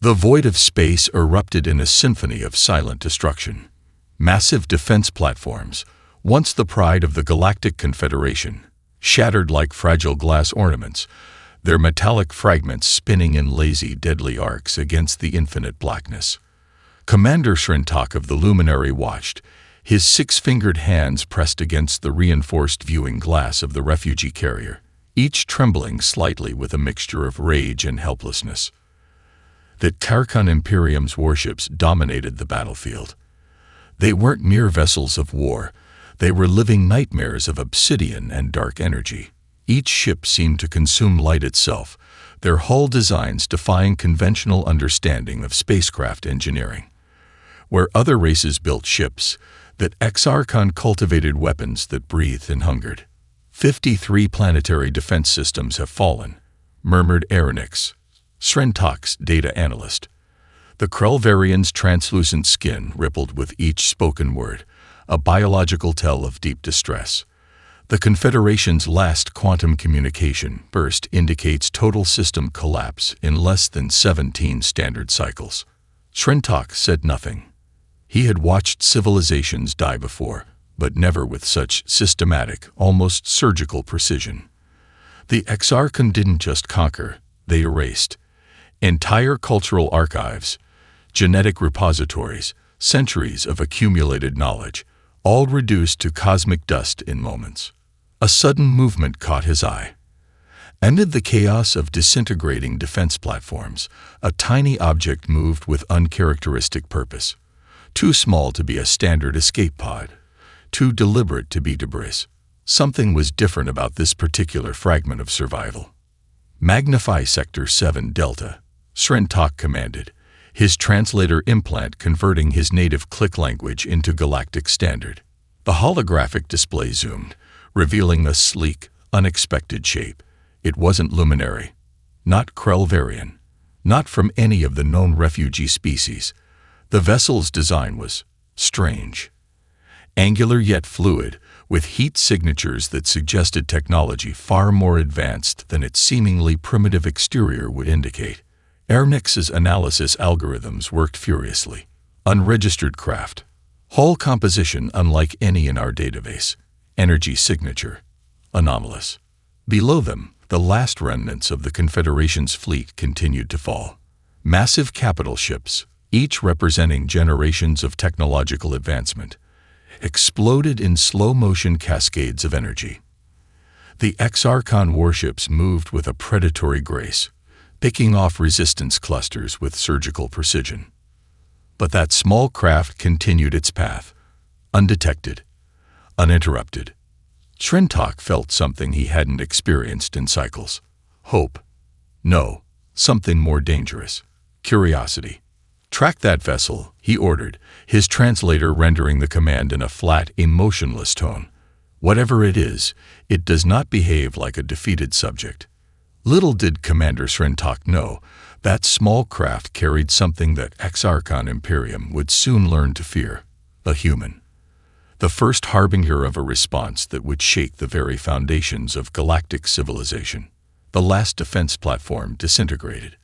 The void of space erupted in a symphony of silent destruction. Massive defense platforms, once the pride of the Galactic Confederation, shattered like fragile glass ornaments, their metallic fragments spinning in lazy, deadly arcs against the infinite blackness. Commander Srintak of the Luminary watched, his six-fingered hands pressed against the reinforced viewing glass of the refugee carrier, each trembling slightly with a mixture of rage and helplessness. The Tarkhan Imperium's warships dominated the battlefield. They weren't mere vessels of war, they were living nightmares of obsidian and dark energy. Each ship seemed to consume light itself, their hull designs defying conventional understanding of spacecraft engineering. Where other races built ships, that Exarchon cultivated weapons that breathed and hungered. 53 planetary defense systems have fallen, murmured Aronix, Srentak's data analyst. The Krelvarian's translucent skin rippled with each spoken word, a biological tell of deep distress. The Confederation's last quantum communication burst indicates total system collapse in less than 17 standard cycles. Srentak said nothing. He had watched civilizations die before, but never with such systematic, almost surgical precision. The Exarchon didn't just conquer, they erased. Entire cultural archives, genetic repositories, centuries of accumulated knowledge, all reduced to cosmic dust in moments. A sudden movement caught his eye. Amid the chaos of disintegrating defense platforms, a tiny object moved with uncharacteristic purpose. Too small to be a standard escape pod, too deliberate to be debris. Something was different about this particular fragment of survival. Magnify Sector 7 Delta, Srentak commanded, his translator implant converting his native click language into Galactic Standard. The holographic display zoomed, revealing a sleek, unexpected shape. It wasn't luminary, not Krelvarian, not from any of the known refugee species. The vessel's design was strange. Angular yet fluid, with heat signatures that suggested technology far more advanced than its seemingly primitive exterior would indicate. Aronix's analysis algorithms worked furiously. Unregistered craft. Hull composition unlike any in our database. Energy signature. Anomalous. Below them, the last remnants of the Confederation's fleet continued to fall. Massive capital ships, each representing generations of technological advancement, exploded in slow-motion cascades of energy. The Exarchon warships moved with a predatory grace, picking off resistance clusters with surgical precision. But that small craft continued its path, undetected, uninterrupted. Srentak felt something he hadn't experienced in cycles. Hope. No, something more dangerous. Curiosity. Track that vessel, he ordered, his translator rendering the command in a flat, emotionless tone. Whatever it is, it does not behave like a defeated subject. Little did Commander Srentak know, that small craft carried something that Exarchon Imperium would soon learn to fear, a human. The first harbinger of a response that would shake the very foundations of galactic civilization. The last defense platform disintegrated.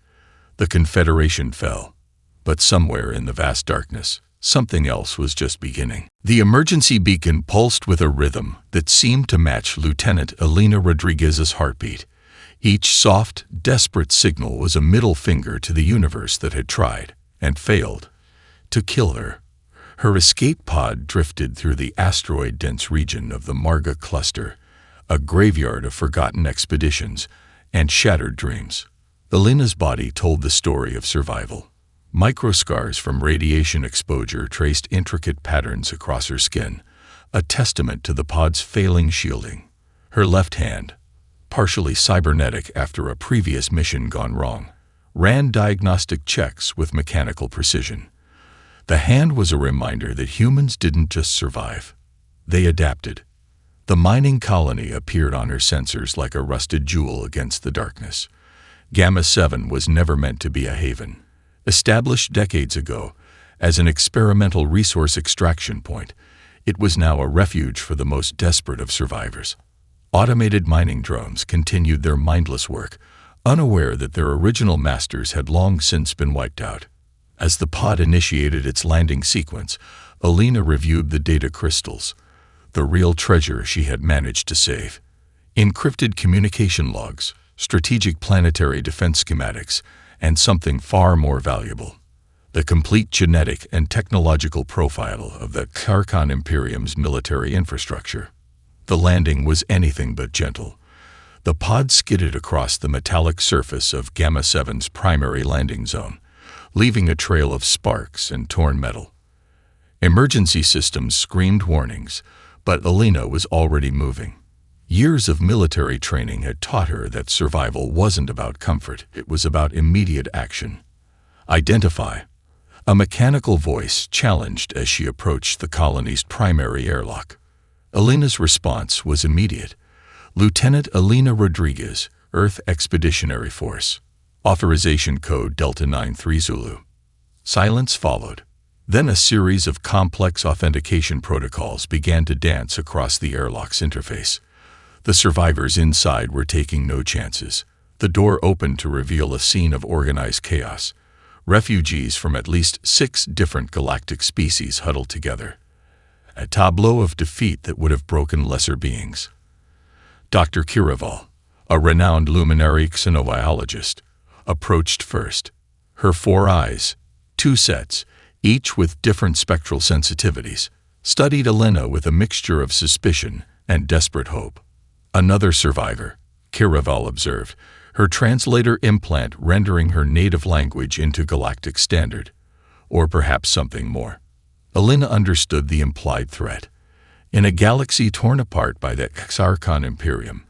The Confederation fell. But somewhere in the vast darkness, something else was just beginning. The emergency beacon pulsed with a rhythm that seemed to match Lieutenant Elena Rodriguez's heartbeat. Each soft, desperate signal was a middle finger to the universe that had tried, and failed, to kill her. Her escape pod drifted through the asteroid-dense region of the Marga cluster, a graveyard of forgotten expeditions and shattered dreams. Elena's body told the story of survival. Microscars from radiation exposure traced intricate patterns across her skin, a testament to the pod's failing shielding. Her left hand, partially cybernetic after a previous mission gone wrong, ran diagnostic checks with mechanical precision. The hand was a reminder that humans didn't just survive. They adapted. The mining colony appeared on her sensors like a rusted jewel against the darkness. Gamma 7 was never meant to be a haven. Established decades ago as an experimental resource extraction point, it was now a refuge for the most desperate of survivors. Automated mining drones continued their mindless work, unaware that their original masters had long since been wiped out. As the pod initiated its landing sequence, Alina reviewed the data crystals, the real treasure she had managed to save. Encrypted communication logs, strategic planetary defense schematics, and something far more valuable: the complete genetic and technological profile of the Exarchon Imperium's military infrastructure. The landing was anything but gentle. The pod skidded across the metallic surface of Gamma 7's primary landing zone, leaving a trail of sparks and torn metal. Emergency systems screamed warnings, but Alina was already moving. Years of military training had taught her that survival wasn't about comfort, it was about immediate action. Identify. A mechanical voice challenged as she approached the colony's primary airlock. Alina's response was immediate. Lieutenant Alina Rodriguez, Earth Expeditionary Force. Authorization code Delta 93 Zulu. Silence followed. Then a series of complex authentication protocols began to dance across the airlock's interface. The survivors inside were taking no chances. The door opened to reveal a scene of organized chaos. Refugees from at least 6 different galactic species huddled together. A tableau of defeat that would have broken lesser beings. Dr. Kiraval, a renowned luminary xenobiologist, approached first. Her 4 eyes, 2 sets, each with different spectral sensitivities, studied Alina with a mixture of suspicion and desperate hope. Another survivor, Kiraval observed, her translator implant rendering her native language into galactic standard, or perhaps something more. Alina understood the implied threat. In a galaxy torn apart by the Exarchon Imperium,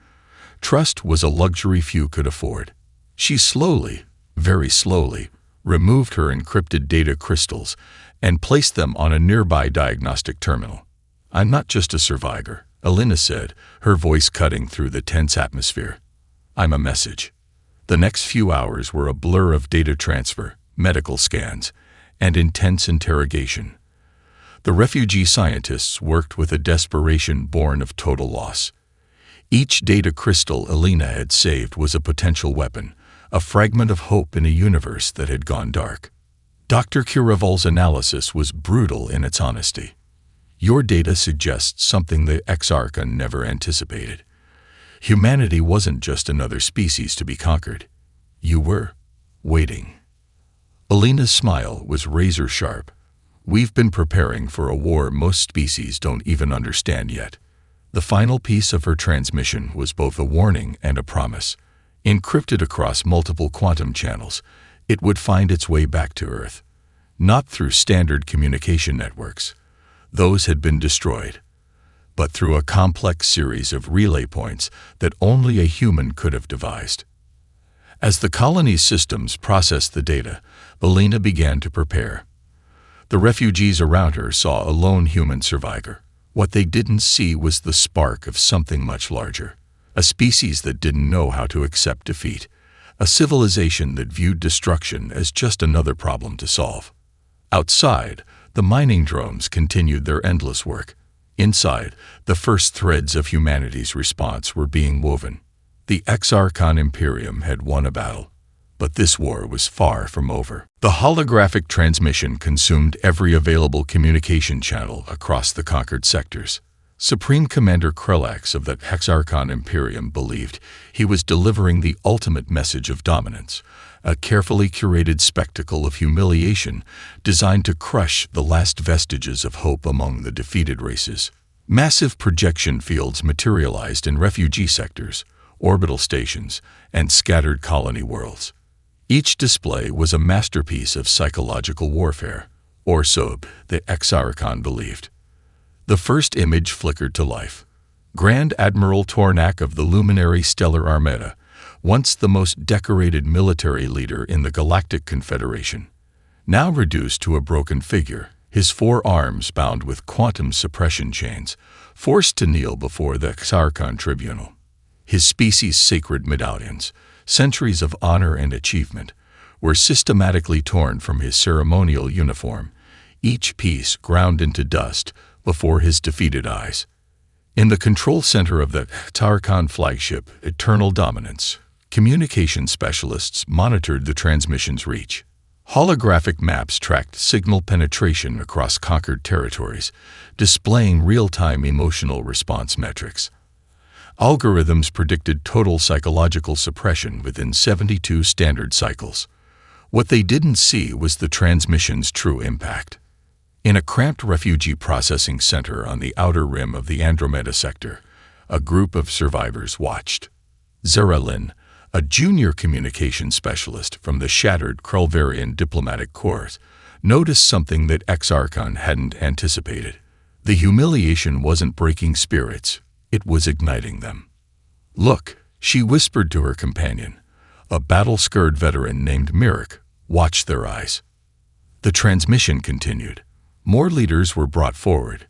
trust was a luxury few could afford. She slowly, very slowly, removed her encrypted data crystals and placed them on a nearby diagnostic terminal. "I'm not just a survivor," Alina said, her voice cutting through the tense atmosphere. "I'm a message." The next few hours were a blur of data transfer, medical scans, and intense interrogation. The refugee scientists worked with a desperation born of total loss. Each data crystal Alina had saved was a potential weapon, a fragment of hope in a universe that had gone dark. Dr. Kiraval's analysis was brutal in its honesty. "Your data suggests something the Exarchon never anticipated. Humanity wasn't just another species to be conquered. You were waiting." Alina's smile was razor-sharp. "We've been preparing for a war most species don't even understand yet." The final piece of her transmission was both a warning and a promise. Encrypted across multiple quantum channels, it would find its way back to Earth. Not through standard communication networks. Those had been destroyed. But through a complex series of relay points that only a human could have devised. As the colony's systems processed the data, Alina began to prepare. The refugees around her saw a lone human survivor. What they didn't see was the spark of something much larger. A species that didn't know how to accept defeat. A civilization that viewed destruction as just another problem to solve. Outside, the mining drones continued their endless work. Inside, the first threads of humanity's response were being woven. The Exarchon Imperium had won a battle, but this war was far from over. The holographic transmission consumed every available communication channel across the conquered sectors. Supreme Commander Krelax of the Exarchon Imperium believed he was delivering the ultimate message of dominance, a carefully curated spectacle of humiliation designed to crush the last vestiges of hope among the defeated races. Massive projection fields materialized in refugee sectors, orbital stations, and scattered colony worlds. Each display was a masterpiece of psychological warfare, or so the Exarchon believed. The first image flickered to life. Grand Admiral Tornak of the Luminary Stellar Armada, once the most decorated military leader in the Galactic Confederation, now reduced to a broken figure, his 4 arms bound with quantum suppression chains, forced to kneel before the Exarchon tribunal. His species' sacred medallions, centuries of honor and achievement, were systematically torn from his ceremonial uniform, each piece ground into dust before his defeated eyes. In the control center of the Exarchon flagship, Eternal Dominance, Communication specialists monitored the transmission's reach. Holographic maps tracked signal penetration across conquered territories, displaying real-time emotional response metrics. Algorithms predicted total psychological suppression within 72 standard cycles. What they didn't see was the transmission's true impact. In a cramped refugee processing center on the outer rim of the Andromeda sector, a group of survivors watched. Zeralin, a junior communication specialist from the shattered Krulverian diplomatic corps, noticed something that Exarchon hadn't anticipated. The humiliation wasn't breaking spirits, it was igniting them. "Look," she whispered to her companion. A battle-scarred veteran named Mirik watched their eyes. The transmission continued. More leaders were brought forward.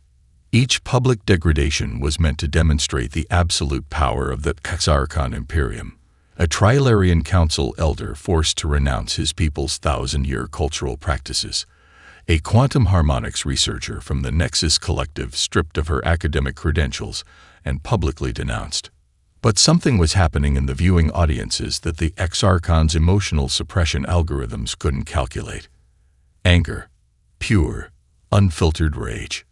Each public degradation was meant to demonstrate the absolute power of the Exarchon Imperium. A Trilarian council elder forced to renounce his people's 1,000-year cultural practices. A quantum harmonics researcher from the Nexus Collective stripped of her academic credentials and publicly denounced. But something was happening in the viewing audiences that the Exarchon's emotional suppression algorithms couldn't calculate. Anger. Pure, unfiltered rage.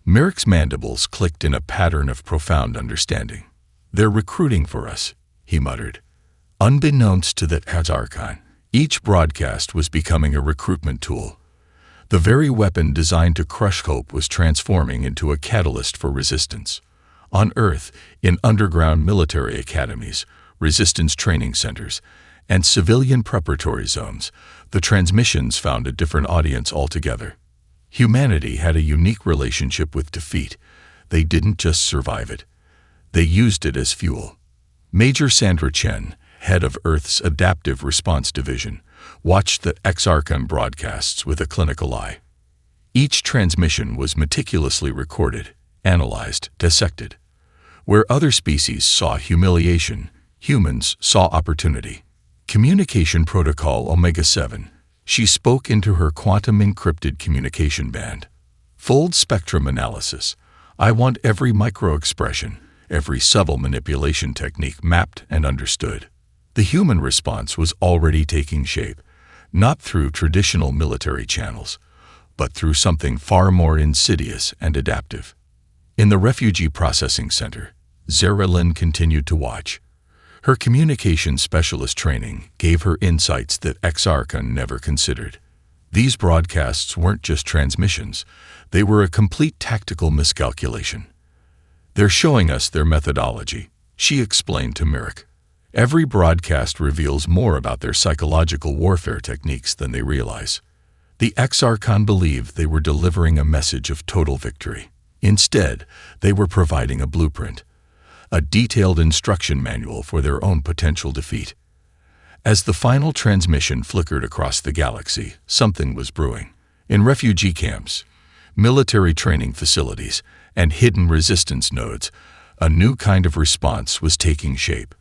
Mirik's mandibles clicked in a pattern of profound understanding. "They're recruiting for us," he muttered. Unbeknownst to the Exarchon, each broadcast was becoming a recruitment tool. The very weapon designed to crush hope was transforming into a catalyst for resistance. On Earth, in underground military academies, resistance training centers, and civilian preparatory zones, the transmissions found a different audience altogether. Humanity had a unique relationship with defeat. They didn't just survive it. They used it as fuel. Major Sandra Chen, head of Earth's Adaptive Response Division, watched the Exarchon broadcasts with a clinical eye. Each transmission was meticulously recorded, analyzed, dissected. Where other species saw humiliation, humans saw opportunity. Communication Protocol Omega-7. She spoke into her quantum-encrypted communication band. Fold spectrum analysis. I want every micro-expression, every subtle manipulation technique mapped and understood. The human response was already taking shape, not through traditional military channels, but through something far more insidious and adaptive. In the refugee processing center, Zeralin continued to watch. Her communication specialist training gave her insights that Exarchon never considered. These broadcasts weren't just transmissions, they were a complete tactical miscalculation. "They're showing us their methodology," she explained to Mirik. "Every broadcast reveals more about their psychological warfare techniques than they realize." The Exarchon believed they were delivering a message of total victory. Instead, they were providing a blueprint, a detailed instruction manual for their own potential defeat. As the final transmission flickered across the galaxy, something was brewing. In refugee camps, military training facilities, and hidden resistance nodes, a new kind of response was taking shape.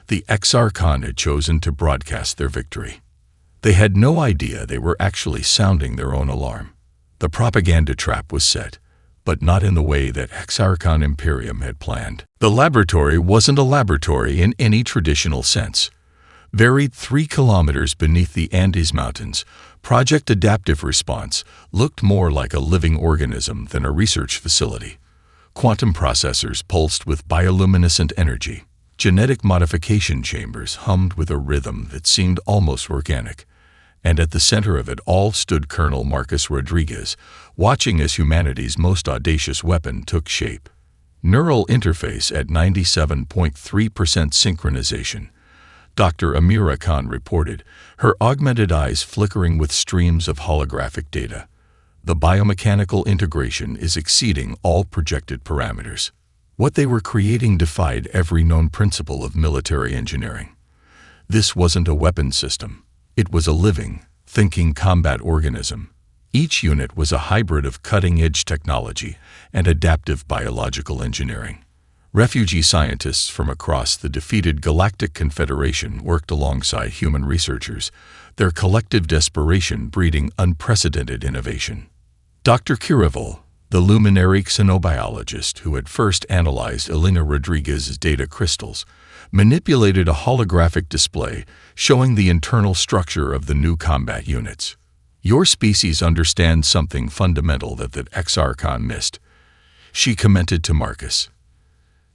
The Exarchon had chosen to broadcast their victory. They had no idea they were actually sounding their own alarm. The propaganda trap was set, but not in the way that Exarchon Imperium had planned. The laboratory wasn't a laboratory in any traditional sense. Buried 3 kilometers beneath the Andes Mountains, Project Adaptive Response looked more like a living organism than a research facility. Quantum processors pulsed with bioluminescent energy. Genetic modification chambers hummed with a rhythm that seemed almost organic. And at the center of it all stood Colonel Marcus Rodriguez, watching as humanity's most audacious weapon took shape. Neural interface at 97.3% synchronization. Dr. Amira Khan reported, her augmented eyes flickering with streams of holographic data. The biomechanical integration is exceeding all projected parameters. What they were creating defied every known principle of military engineering. This wasn't a weapon system. It was a living, thinking combat organism. Each unit was a hybrid of cutting-edge technology and adaptive biological engineering. Refugee scientists from across the defeated Galactic Confederation worked alongside human researchers, their collective desperation breeding unprecedented innovation. Dr. Kirival, the luminary xenobiologist who had first analyzed Elena Rodriguez's data crystals, manipulated a holographic display showing the internal structure of the new combat units. Your species understands something fundamental that the X-Archon missed, she commented to Marcus.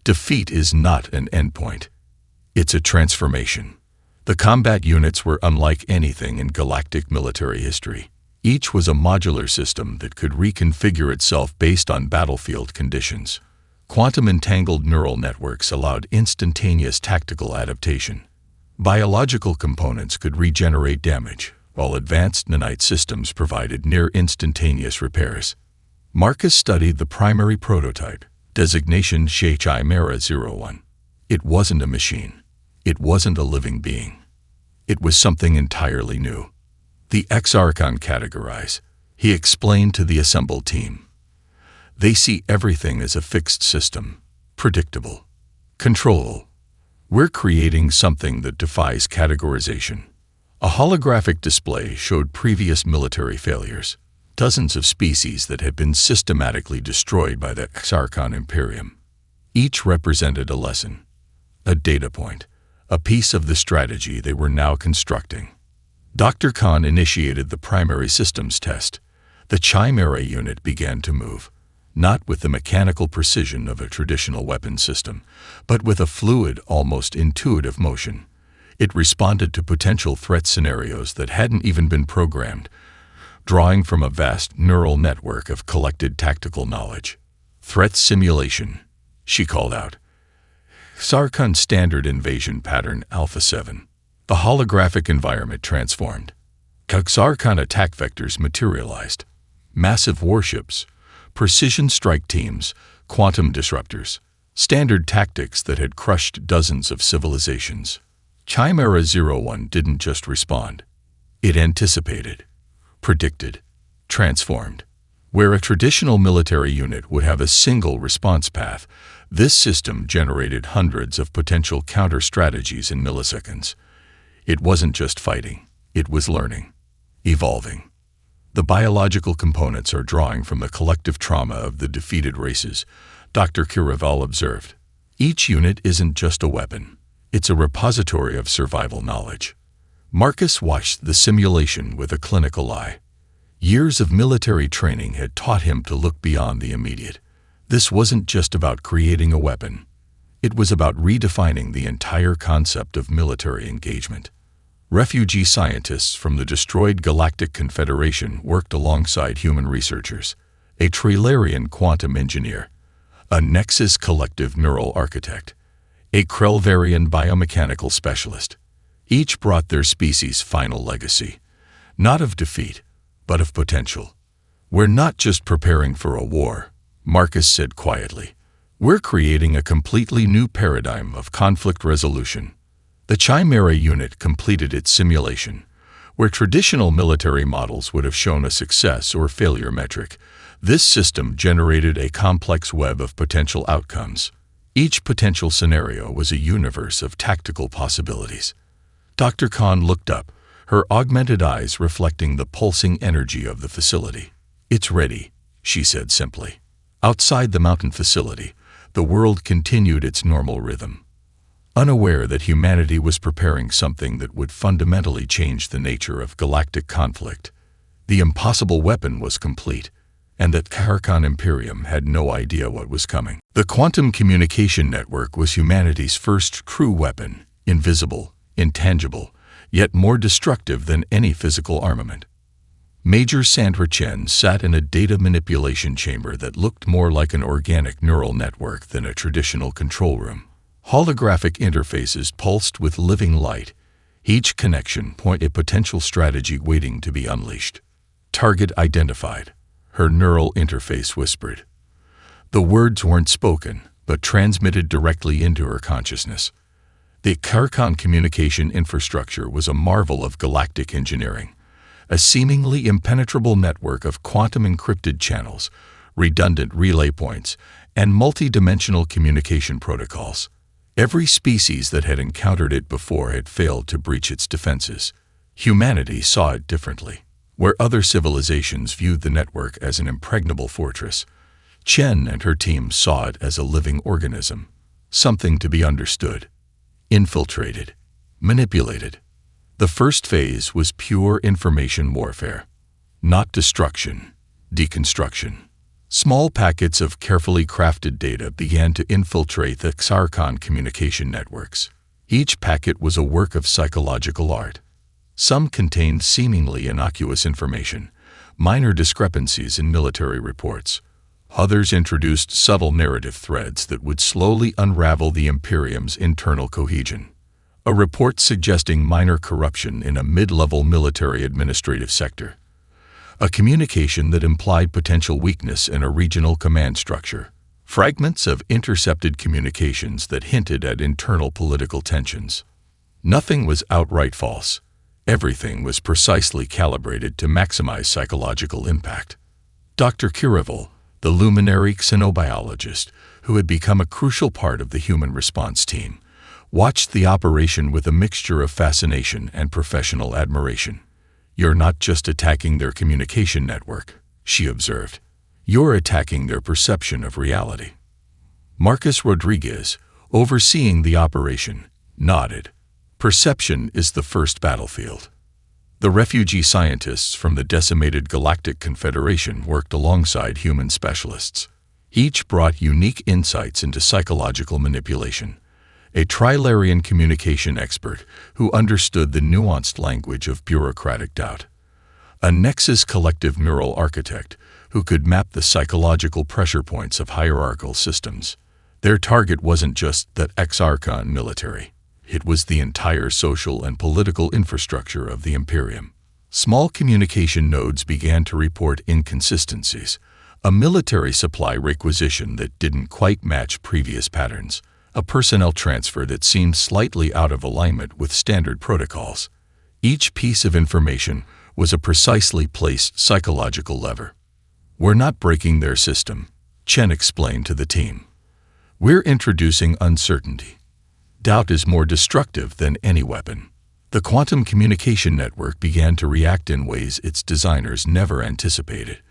Defeat is not an endpoint. It's a transformation. The combat units were unlike anything in galactic military history. Each was a modular system that could reconfigure itself based on battlefield conditions. Quantum-entangled neural networks allowed instantaneous tactical adaptation. Biological components could regenerate damage, while advanced nanite systems provided near-instantaneous repairs. Marcus studied the primary prototype, designation Chimera 01. It wasn't a machine. It wasn't a living being. It was something entirely new. The X-Archon categorize, he explained to the assembled team. They see everything as a fixed system, predictable, controllable. We're creating something that defies categorization. A holographic display showed previous military failures, dozens of species that had been systematically destroyed by the X-Archon Imperium. Each represented a lesson, a data point, a piece of the strategy they were now constructing. Dr. Khan initiated the primary systems test. The Chimera unit began to move, not with the mechanical precision of a traditional weapon system, but with a fluid, almost intuitive motion. It responded to potential threat scenarios that hadn't even been programmed, drawing from a vast neural network of collected tactical knowledge. Threat simulation, she called out. X-Archon Standard Invasion Pattern Alpha 7. The holographic environment transformed. X-Archon attack vectors materialized. Massive warships, precision strike teams, quantum disruptors, standard tactics that had crushed dozens of civilizations. Chimera 01 didn't just respond. It anticipated, predicted, transformed. Where a traditional military unit would have a single response path, this system generated hundreds of potential counter-strategies in milliseconds. It wasn't just fighting, it was learning, evolving. The biological components are drawing from the collective trauma of the defeated races, Dr. Kiraval observed. Each unit isn't just a weapon, it's a repository of survival knowledge. Marcus watched the simulation with a clinical eye. Years of military training had taught him to look beyond the immediate. This wasn't just about creating a weapon. It was about redefining the entire concept of military engagement. Refugee scientists from the destroyed Galactic Confederation worked alongside human researchers, a Trilarian quantum engineer, a Nexus collective neural architect, a Krellvarian biomechanical specialist. Each brought their species' final legacy, not of defeat, but of potential. We're not just preparing for a war, Marcus said quietly. We're creating a completely new paradigm of conflict resolution. The Chimera unit completed its simulation. Where traditional military models would have shown a success or failure metric, this system generated a complex web of potential outcomes. Each potential scenario was a universe of tactical possibilities. Dr. Khan looked up, her augmented eyes reflecting the pulsing energy of the facility. It's ready, she said simply. Outside the mountain facility, the world continued its normal rhythm, unaware that humanity was preparing something that would fundamentally change the nature of galactic conflict. The impossible weapon was complete, and that X-Archon Imperium had no idea what was coming. The quantum communication network was humanity's first true weapon, invisible, intangible, yet more destructive than any physical armament. Major Sandra Chen sat in a data manipulation chamber that looked more like an organic neural network than a traditional control room. Holographic interfaces pulsed with living light. Each connection pointed a potential strategy waiting to be unleashed. Target identified, her neural interface whispered. The words weren't spoken, but transmitted directly into her consciousness. The X-Archon communication infrastructure was a marvel of galactic engineering, a seemingly impenetrable network of quantum-encrypted channels, redundant relay points, and multi-dimensional communication protocols. Every species that had encountered it before had failed to breach its defenses. Humanity saw it differently. Where other civilizations viewed the network as an impregnable fortress, Chen and her team saw it as a living organism, something to be understood, infiltrated, manipulated. The first phase was pure information warfare, not destruction, deconstruction. Small packets of carefully crafted data began to infiltrate the Xarkon communication networks. Each packet was a work of psychological art. Some contained seemingly innocuous information, minor discrepancies in military reports. Others introduced subtle narrative threads that would slowly unravel the Imperium's internal cohesion. A report suggesting minor corruption in a mid-level military administrative sector. A communication that implied potential weakness in a regional command structure. Fragments of intercepted communications that hinted at internal political tensions. Nothing was outright false. Everything was precisely calibrated to maximize psychological impact. Dr. Kirival, the luminary xenobiologist who had become a crucial part of the human response team, watched the operation with a mixture of fascination and professional admiration. "You're not just attacking their communication network," she observed. "You're attacking their perception of reality." Marcus Rodriguez, overseeing the operation, nodded. Perception is the first battlefield. The refugee scientists from the decimated Galactic Confederation worked alongside human specialists. Each brought unique insights into psychological manipulation. A trilarian communication expert who understood the nuanced language of bureaucratic doubt. A Nexus collective neural architect who could map the psychological pressure points of hierarchical systems. Their target wasn't just the Xarkon military. It was the entire social and political infrastructure of the Imperium. Small communication nodes began to report inconsistencies, a military supply requisition that didn't quite match previous patterns, a personnel transfer that seemed slightly out of alignment with standard protocols. Each piece of information was a precisely placed psychological lever. "We're not breaking their system," Chen explained to the team. "We're introducing uncertainty. Doubt is more destructive than any weapon." The quantum communication network began to react in ways its designers never anticipated.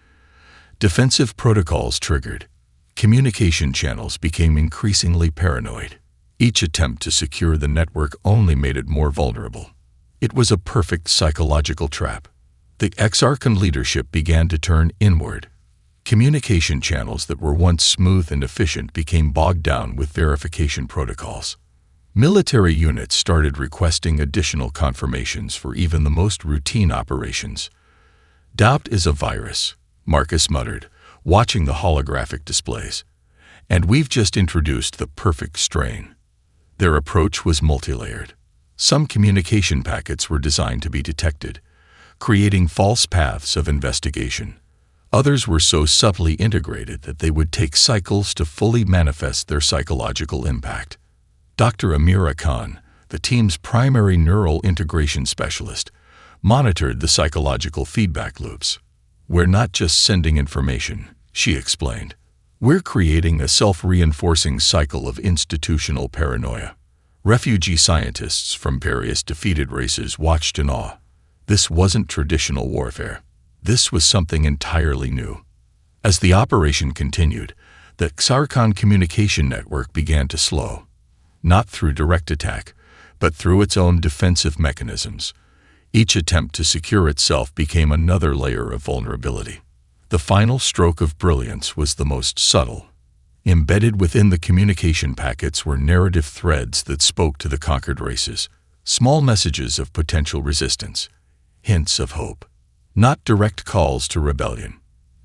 Defensive protocols triggered. Communication channels became increasingly paranoid. Each attempt to secure the network only made it more vulnerable. It was a perfect psychological trap. The Xarkon leadership began to turn inward. Communication channels that were once smooth and efficient became bogged down with verification protocols. Military units started requesting additional confirmations for even the most routine operations. "Doubt is a virus," Marcus muttered, watching the holographic displays. "And we've just introduced the perfect strain." Their approach was multi-layered. Some communication packets were designed to be detected, creating false paths of investigation. Others were so subtly integrated that they would take cycles to fully manifest their psychological impact. Dr. Amira Khan, the team's primary neural integration specialist, monitored the psychological feedback loops. "We're not just sending information," she explained. "We're creating a self-reinforcing cycle of institutional paranoia." Refugee scientists from various defeated races watched in awe. This wasn't traditional warfare. This was something entirely new. As the operation continued, the Xarkon communication network began to slow. Not through direct attack, but through its own defensive mechanisms. Each attempt to secure itself became another layer of vulnerability. The final stroke of brilliance was the most subtle. Embedded within the communication packets were narrative threads that spoke to the conquered races, small messages of potential resistance, hints of hope. Not direct calls to rebellion,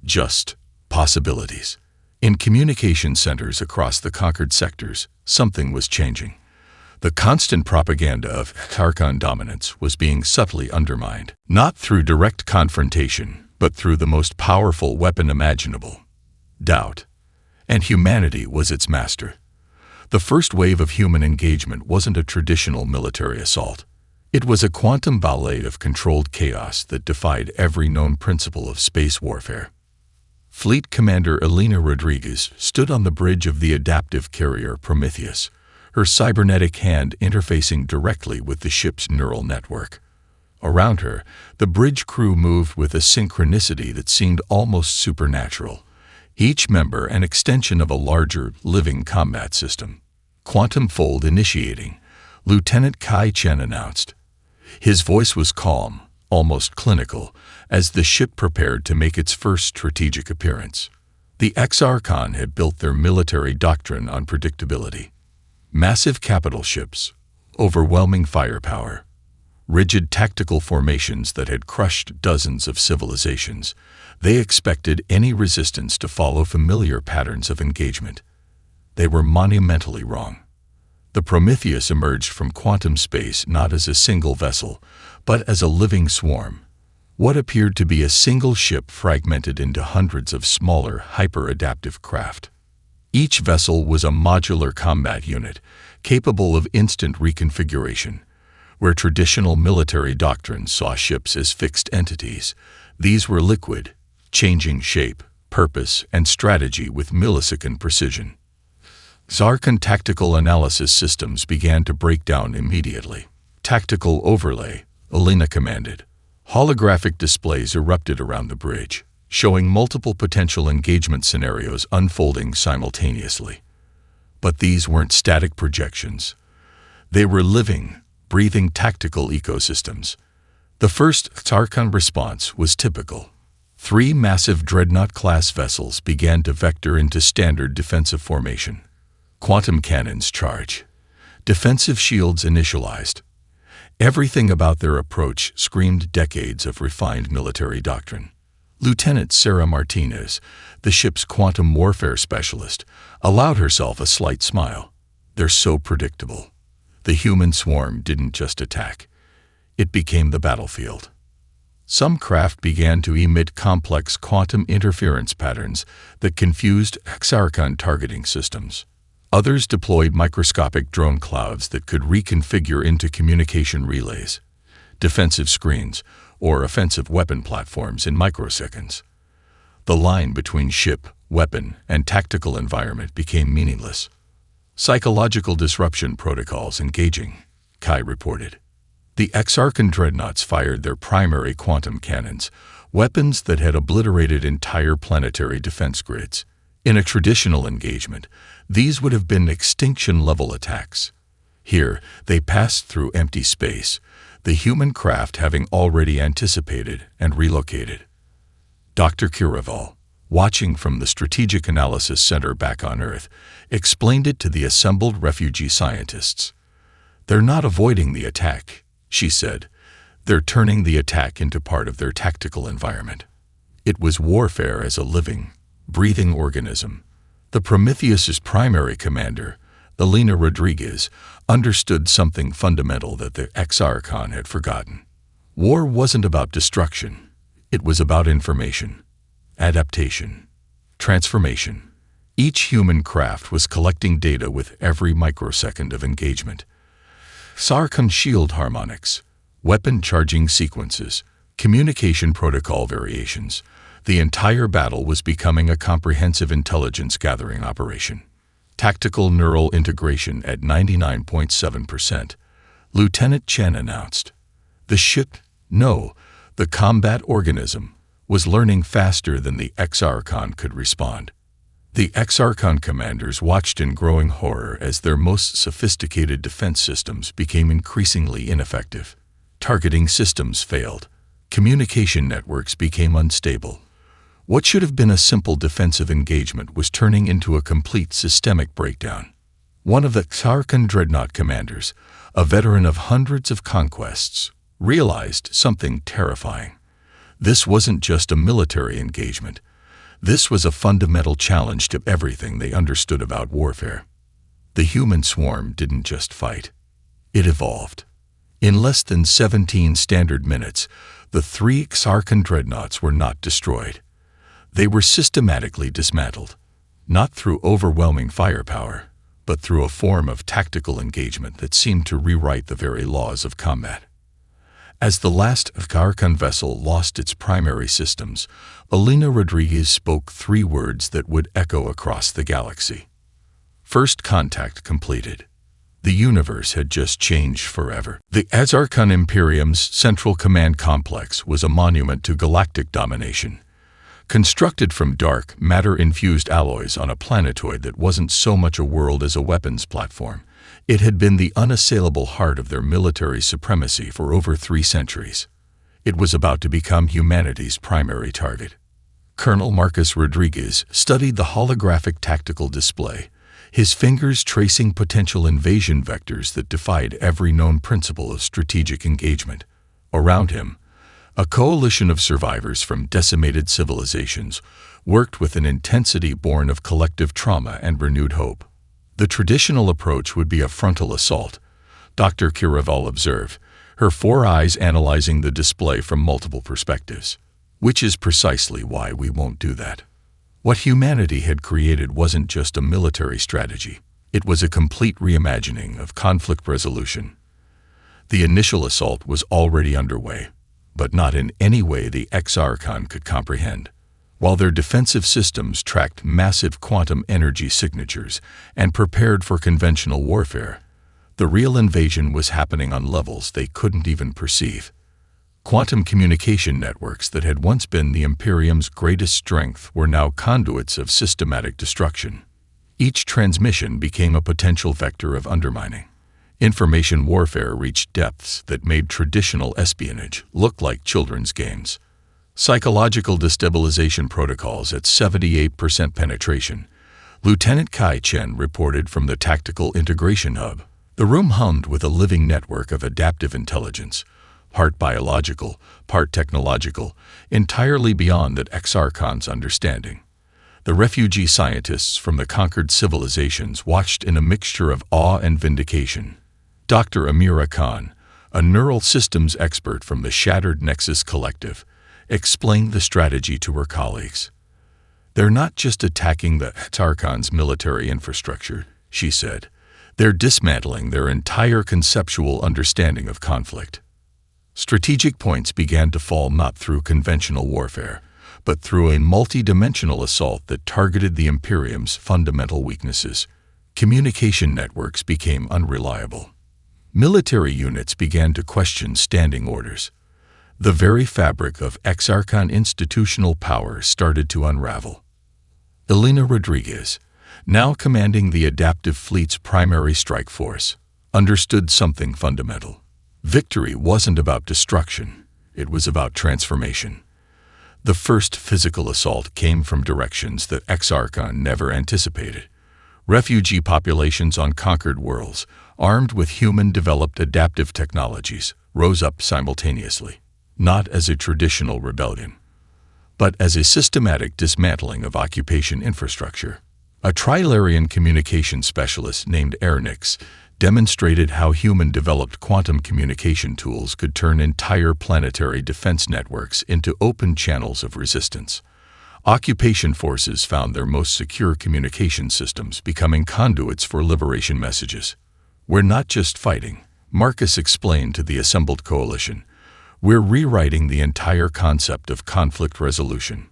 just possibilities. In communication centers across the conquered sectors, something was changing. The constant propaganda of Xarkon dominance was being subtly undermined, not through direct confrontation, but through the most powerful weapon imaginable: doubt. And humanity was its master. The first wave of human engagement wasn't a traditional military assault. It was a quantum ballet of controlled chaos that defied every known principle of space warfare. Fleet Commander Elena Rodriguez stood on the bridge of the adaptive carrier Prometheus, her cybernetic hand interfacing directly with the ship's neural network. Around her, the bridge crew moved with a synchronicity that seemed almost supernatural, each member an extension of a larger, living combat system. Quantum fold initiating, Lieutenant Kai Chen announced. His voice was calm, almost clinical, as the ship prepared to make its first strategic appearance. The Exarchon had built their military doctrine on predictability. Massive capital ships, overwhelming firepower, rigid tactical formations that had crushed dozens of civilizations. They expected any resistance to follow familiar patterns of engagement. They were monumentally wrong. The Prometheus emerged from quantum space not as a single vessel, but as a living swarm. What appeared to be a single ship fragmented into hundreds of smaller, hyper-adaptive craft. Each vessel was a modular combat unit, capable of instant reconfiguration. Where traditional military doctrines saw ships as fixed entities, these were liquid, changing shape, purpose, and strategy with millisecond precision. Zarkon tactical analysis systems began to break down immediately. Tactical overlay, Alina commanded. Holographic displays erupted around the bridge, showing multiple potential engagement scenarios unfolding simultaneously. But these weren't static projections. They were living, breathing tactical ecosystems. The first Zarkon response was typical. 3 massive dreadnought-class vessels began to vector into standard defensive formation. Quantum cannons charge. Defensive shields initialized. Everything about their approach screamed decades of refined military doctrine. Lieutenant Sarah Martinez, the ship's quantum warfare specialist, allowed herself a slight smile. They're so predictable. The human swarm didn't just attack. It became the battlefield. Some craft began to emit complex quantum interference patterns that confused Exarchon targeting systems. Others deployed microscopic drone clouds that could reconfigure into communication relays, defensive screens, or offensive weapon platforms in microseconds. The line between ship, weapon, and tactical environment became meaningless. Psychological disruption protocols engaging, Kai reported. The Exarchon dreadnoughts fired their primary quantum cannons, weapons that had obliterated entire planetary defense grids. In a traditional engagement, these would have been extinction-level attacks. Here, they passed through empty space, the human craft having already anticipated and relocated. Dr. Kiraval, watching from the Strategic Analysis Center back on Earth, explained it to the assembled refugee scientists. "They're not avoiding the attack," she said. "They're turning the attack into part of their tactical environment." It was warfare as a living, breathing organism. The Prometheus's primary commander, Alina Rodriguez, understood something fundamental that the Exarchon had forgotten. War wasn't about destruction. It was about information, adaptation, transformation. Each human craft was collecting data with every microsecond of engagement. Zarkon shield harmonics, weapon charging sequences, communication protocol variations. The entire battle was becoming a comprehensive intelligence-gathering operation. Tactical neural integration at 99.7%. Lieutenant Chen announced. The ship, no, the combat organism, was learning faster than the Exarchon could respond. The Exarchon commanders watched in growing horror as their most sophisticated defense systems became increasingly ineffective. Targeting systems failed. Communication networks became unstable. What should have been a simple defensive engagement was turning into a complete systemic breakdown. One of the Zarkon dreadnought commanders, a veteran of hundreds of conquests, realized something terrifying. This wasn't just a military engagement. This was a fundamental challenge to everything they understood about warfare. The human swarm didn't just fight. It evolved. In less than 17 standard minutes, the 3 Zarkon dreadnoughts were not destroyed. They were systematically dismantled, not through overwhelming firepower, but through a form of tactical engagement that seemed to rewrite the very laws of combat. As the last Zarkon vessel lost its primary systems, Alina Rodriguez spoke 3 words that would echo across the galaxy. First contact completed. The universe had just changed forever. The Exarchon Imperium's Central Command Complex was a monument to galactic domination. Constructed from dark, matter-infused alloys on a planetoid that wasn't so much a world as a weapons platform, It had been the unassailable heart of their military supremacy for over 3 centuries. It was about to become humanity's primary target. Colonel Marcus Rodriguez studied the holographic tactical display, his fingers tracing potential invasion vectors that defied every known principle of strategic engagement. Around him, a coalition of survivors from decimated civilizations worked with an intensity born of collective trauma and renewed hope. The traditional approach would be a frontal assault, Dr. Kiraval observed, her 4 eyes analyzing the display from multiple perspectives. Which is precisely why we won't do that. What humanity had created wasn't just a military strategy. It was a complete reimagining of conflict resolution. The initial assault was already underway, but not in any way the Exarchon could comprehend. While their defensive systems tracked massive quantum energy signatures and prepared for conventional warfare, the real invasion was happening on levels they couldn't even perceive. Quantum communication networks that had once been the Imperium's greatest strength were now conduits of systematic destruction. Each transmission became a potential vector of undermining. Information warfare reached depths that made traditional espionage look like children's games. Psychological destabilization protocols at 78% penetration. Lieutenant Kai Chen reported from the Tactical Integration Hub. The room hummed with a living network of adaptive intelligence, part biological, part technological, entirely beyond that Exarchon's understanding. The refugee scientists from the conquered civilizations watched in a mixture of awe and vindication. Dr. Amira Khan, a neural systems expert from the Shattered Nexus Collective, explained the strategy to her colleagues. They're not just attacking the Exarchon's military infrastructure, she said. They're dismantling their entire conceptual understanding of conflict. Strategic points began to fall not through conventional warfare, but through a multi-dimensional assault that targeted the Imperium's fundamental weaknesses. Communication networks became unreliable. Military units began to question standing orders. The very fabric of Exarchon institutional power started to unravel. Elena Rodriguez, now commanding the Adaptive Fleet's primary strike force, understood something fundamental. Victory wasn't about destruction, it was about transformation. The first physical assault came from directions that Exarchon never anticipated. Refugee populations on conquered worlds, armed with human-developed adaptive technologies, rose up simultaneously, not as a traditional rebellion, but as a systematic dismantling of occupation infrastructure. A Trilarian communication specialist named Ernix demonstrated how human-developed quantum communication tools could turn entire planetary defense networks into open channels of resistance. Occupation forces found their most secure communication systems becoming conduits for liberation messages. We're not just fighting, Marcus explained to the assembled coalition. We're rewriting the entire concept of conflict resolution.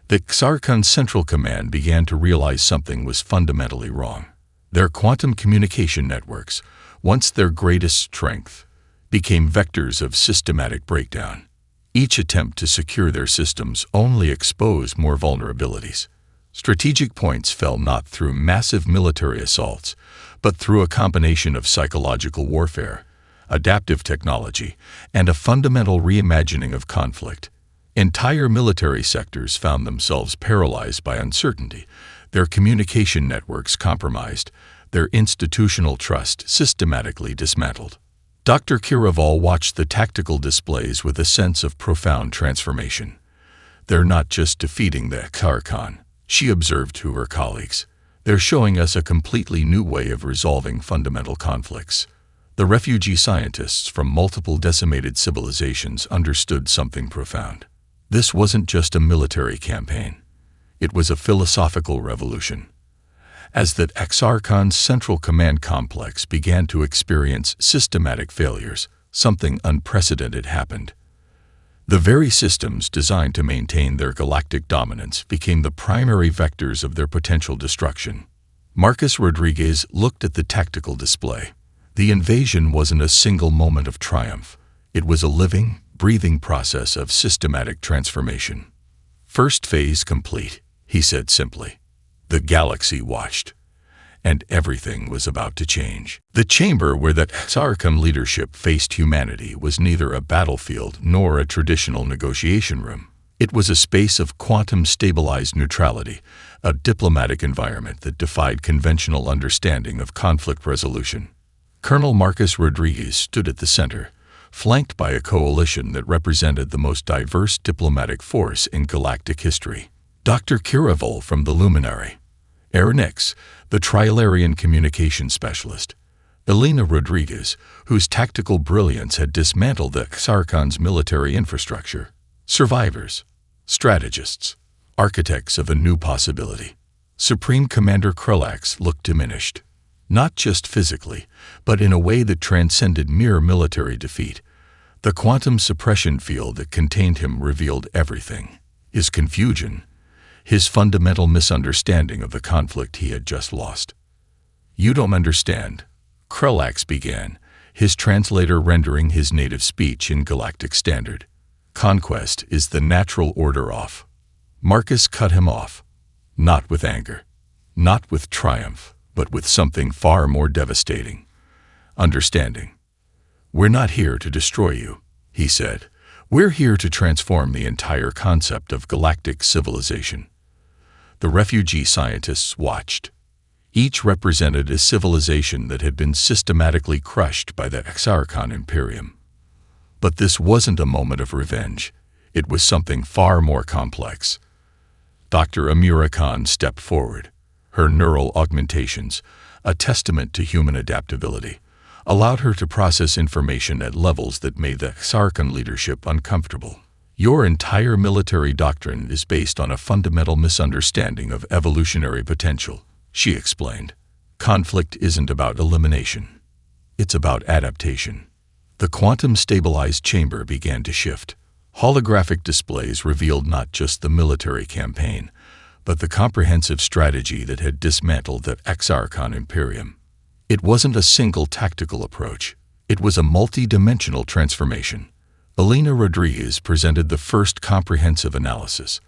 The Exarchon Central Command began to realize something was fundamentally wrong. Their quantum communication networks, once their greatest strength, became vectors of systematic breakdown. Each attempt to secure their systems only exposed more vulnerabilities. Strategic points fell not through massive military assaults, but through a combination of psychological warfare, adaptive technology, and a fundamental reimagining of conflict. Entire military sectors found themselves paralyzed by uncertainty, their communication networks compromised, their institutional trust systematically dismantled. Dr. Kiraval watched the tactical displays with a sense of profound transformation. They're not just defeating the Exarchon, she observed to her colleagues. They're showing us a completely new way of resolving fundamental conflicts. The refugee scientists from multiple decimated civilizations understood something profound. This wasn't just a military campaign. It was a philosophical revolution. As the Exarchon's Central Command complex began to experience systematic failures, something unprecedented happened. The very systems designed to maintain their galactic dominance became the primary vectors of their potential destruction. Marcus Rodriguez looked at the tactical display. The invasion wasn't a single moment of triumph. It was a living, breathing process of systematic transformation. First phase complete, he said simply. The galaxy watched. and everything was about to change. The chamber where the Xarcam leadership faced humanity was neither a battlefield nor a traditional negotiation room. It was a space of quantum-stabilized neutrality, a diplomatic environment that defied conventional understanding of conflict resolution. Colonel Marcus Rodriguez stood at the center, flanked by a coalition that represented the most diverse diplomatic force in galactic history. Dr. Kiravel from the Luminary, Ernix, the Trilarian communication specialist, Elena Rodriguez, whose tactical brilliance had dismantled the Xarcon's military infrastructure, survivors, strategists, architects of a new possibility. Supreme Commander Krulax looked diminished, not just physically, but in a way that transcended mere military defeat. The quantum suppression field that contained him revealed everything: his confusion, his fundamental misunderstanding of the conflict he had just lost. "You don't understand," Krulax began, his translator rendering his native speech in Galactic Standard. "Conquest is the natural order off." Marcus cut him off, not with anger, not with triumph, but with something far more devastating: understanding. "We're not here to destroy you," he said. "We're here to transform the entire concept of galactic civilization." The refugee scientists watched. Each represented a civilization that had been systematically crushed by the Xarcon Imperium. But this wasn't a moment of revenge. It was something far more complex. Dr. Amira Khan stepped forward. Her neural augmentations, a testament to human adaptability, allowed her to process information at levels that made the Xarcon leadership uncomfortable. "Your entire military doctrine is based on a fundamental misunderstanding of evolutionary potential," she explained. "Conflict isn't about elimination. It's about adaptation." The quantum-stabilized chamber began to shift. Holographic displays revealed not just the military campaign, but the comprehensive strategy that had dismantled the Xarcon Imperium. It wasn't a single tactical approach. It was a multi-dimensional transformation. Elena Rodriguez presented the first comprehensive analysis.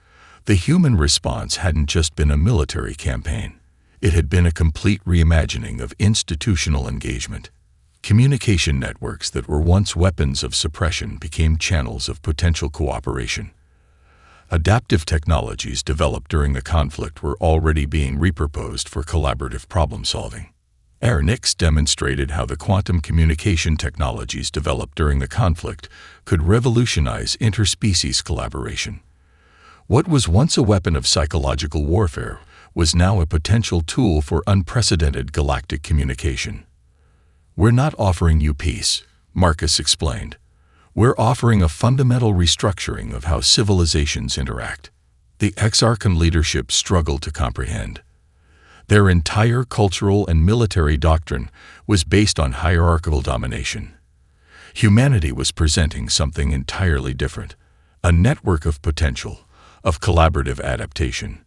The human response hadn't just been a military campaign. It had been a complete reimagining of institutional engagement. Communication networks that were once weapons of suppression became channels of potential cooperation. Adaptive technologies developed during the conflict were already being repurposed for collaborative problem-solving. Ernix demonstrated how the quantum communication technologies developed during the conflict could revolutionize interspecies collaboration. What was once a weapon of psychological warfare was now a potential tool for unprecedented galactic communication. "We're not offering you peace," Marcus explained. "We're offering a fundamental restructuring of how civilizations interact." The Xarcon leadership struggled to comprehend. Their entire cultural and military doctrine was based on hierarchical domination. Humanity was presenting something entirely different: a network of potential, of collaborative adaptation.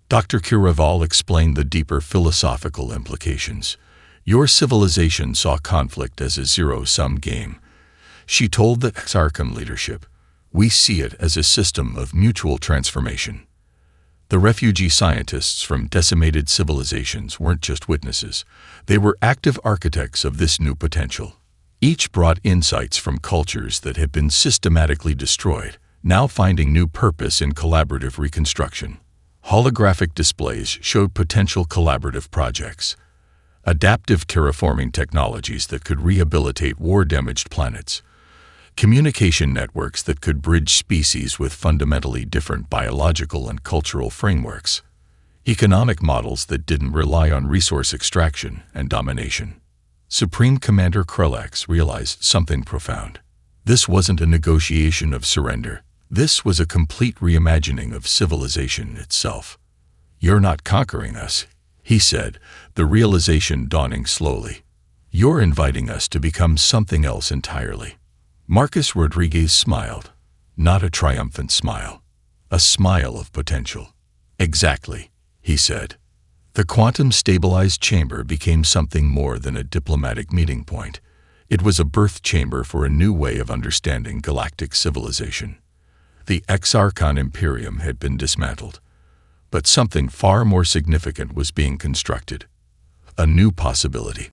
Dr. Kiraval explained the deeper philosophical implications. "Your civilization saw conflict as a zero-sum game," she told the Xarcon leadership. "We see it as a system of mutual transformation." The refugee scientists from decimated civilizations weren't just witnesses. They were active architects of this new potential. Each brought insights from cultures that had been systematically destroyed, now finding new purpose in collaborative reconstruction. Holographic displays showed potential collaborative projects, adaptive terraforming technologies that could rehabilitate war-damaged planets, communication networks that could bridge species with fundamentally different biological and cultural frameworks, economic models that didn't rely on resource extraction and domination. Supreme Commander Krulax realized something profound. This wasn't a negotiation of surrender. This was a complete reimagining of civilization itself. "You're not conquering us," he said, the realization dawning slowly. "You're inviting us to become something else entirely." Marcus Rodriguez smiled, not a triumphant smile, a smile of potential. "Exactly," he said. The quantum-stabilized chamber became something more than a diplomatic meeting point. It was a birth chamber for a new way of understanding galactic civilization. The Xarcon Imperium had been dismantled, but something far more significant was being constructed. a new possibility.